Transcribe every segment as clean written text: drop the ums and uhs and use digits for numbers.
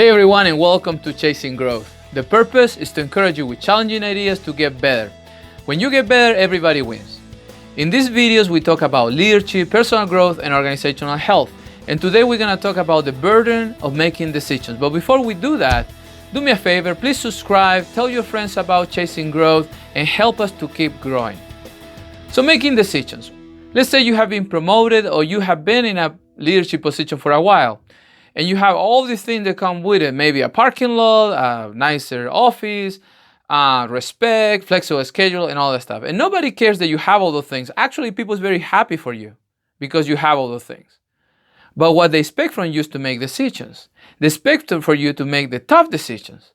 Hey everyone, and welcome to Chasing Growth. The purpose is to encourage you with challenging ideas to get better. When you get better, everybody wins. In these videos, we talk about leadership, personal growth, and organizational health. And today we're going to talk about the burden of making decisions. But before we do that, do me a favor, please subscribe, tell your friends about Chasing Growth, and help us to keep growing. So making decisions. Let's say you have been promoted or you have been in a leadership position for a while. And you have all these things that come with it, maybe a parking lot, a nicer office, respect, flexible schedule, and all that stuff. And nobody cares that you have all those things. Actually, people are very happy for you because you have all those things. But what they expect from you is to make decisions. They expect for you to make the tough decisions.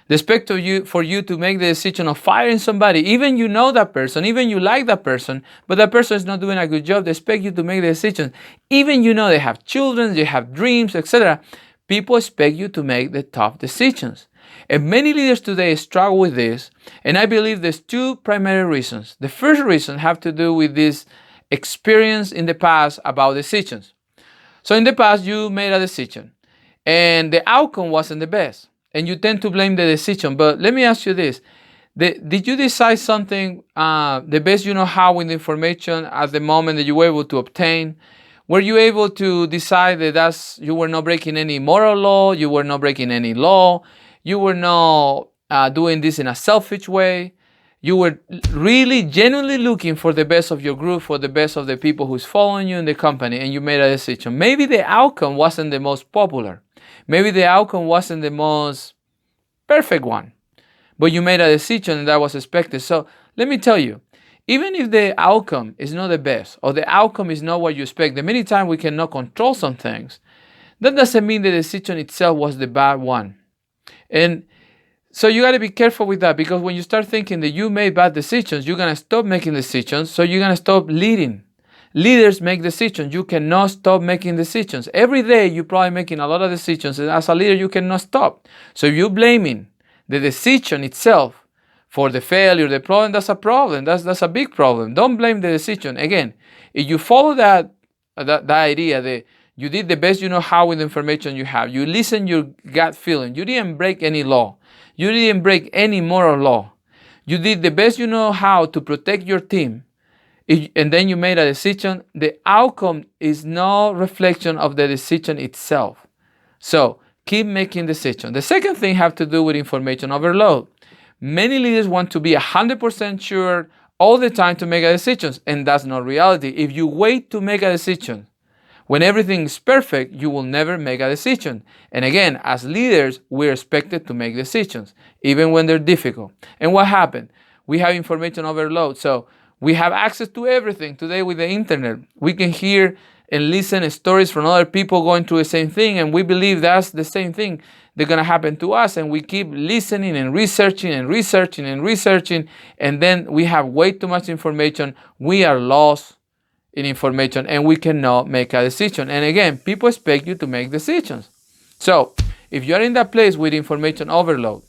They expect for you to make the decision of firing somebody. Even you know that person, even you like that person, but that person is not doing a good job. They expect you to make the decisions. Even you know they have children, they have dreams, etc. People expect you to make the tough decisions. And many leaders today struggle with this. And I believe there's two primary reasons. The first reason have to do with this experience in the past about decisions. So in the past, you made a decision and the outcome wasn't the best. And you tend to blame the decision. But let me ask you this. Did you decide something the best you know how with the information at the moment that you were able to obtain? Were you able to decide that you were not breaking any moral law, you were not breaking any law, you were not doing this in a selfish way? You were really genuinely looking for the best of your group, for the best of the people who's following you in the company, and you made a decision. Maybe the outcome wasn't the most popular. Maybe the outcome wasn't the most perfect one, but you made a decision and that was expected. So let me tell you, even if the outcome is not the best or the outcome is not what you expect, the many times we cannot control some things, that doesn't mean the decision itself was the bad one. And so you got to be careful with that, because when you start thinking that you made bad decisions, you're going to stop making decisions, so you're going to stop leading. Leaders make decisions. You cannot stop making decisions. Every day you're probably making a lot of decisions, and as a leader you cannot stop. So if you're blaming the decision itself for the failure, the problem, that's a problem. That's a big problem. Don't blame the decision. Again, if you follow that idea that you did the best you know how with the information you have, you listen your gut feeling, you didn't break any law, you didn't break any moral law, you did the best you know how to protect your team, and then you made a decision, the outcome is no reflection of the decision itself. So keep making decisions. The second thing has to do with information overload. Many leaders want to be 100% sure all the time to make a decision, and that's not reality. If you wait to make a decision when everything is perfect, you will never make a decision. And again, as leaders, we're expected to make decisions, even when they're difficult. And what happened? We have information overload. So we have access to everything today with the internet. We can hear and listen to stories from other people going through the same thing, and we believe that's the same thing that's going to happen to us, and we keep listening and researching and researching and researching, and then we have way too much information. We are lost in information, and we cannot make a decision. And again, people expect you to make decisions. So if you're in that place with information overload,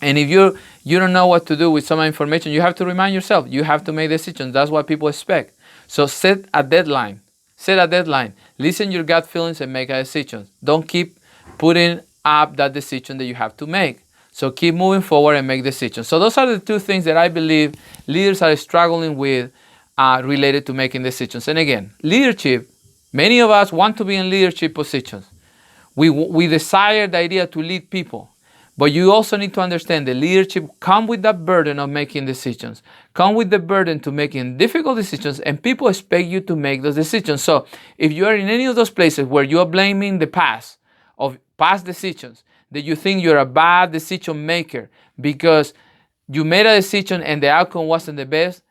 and if you don't know what to do with some information, you have to remind yourself, you have to make decisions. That's what people expect. So set a deadline. Listen your gut feelings and make a decision. Don't keep putting up that decision that you have to make. So keep moving forward and make decisions. So those are the two things that I believe leaders are struggling with related to making decisions. And again, leadership, many of us want to be in leadership positions. We desire the idea to lead people. But you also need to understand that leadership comes with that burden of making decisions, come with the burden to making difficult decisions, and people expect you to make those decisions. So if you are in any of those places where you are blaming the past decisions, that you think you're a bad decision maker because you made a decision and the outcome wasn't the best,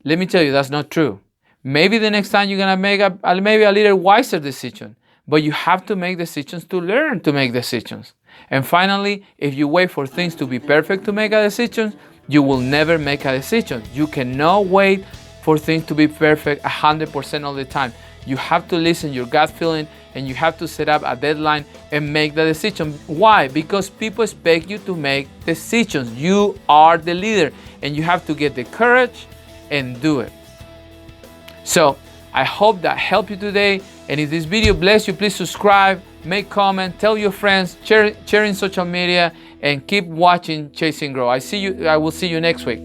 let me tell you, that's not true. Maybe the next time you're going to make maybe a little wiser decision, but you have to make decisions to learn to make decisions. And finally, if you wait for things to be perfect to make a decision, you will never make a decision. You cannot wait for things to be perfect 100% all the time. You have to listen your gut feeling, and you have to set up a deadline and make the decision. Why? Because people expect you to make decisions. You are the leader, and you have to get the courage and do it. So I hope that helped you today. And if this video blessed you, please subscribe, make comment, tell your friends, share in social media, and keep watching Chasing Growth. I will see you next week.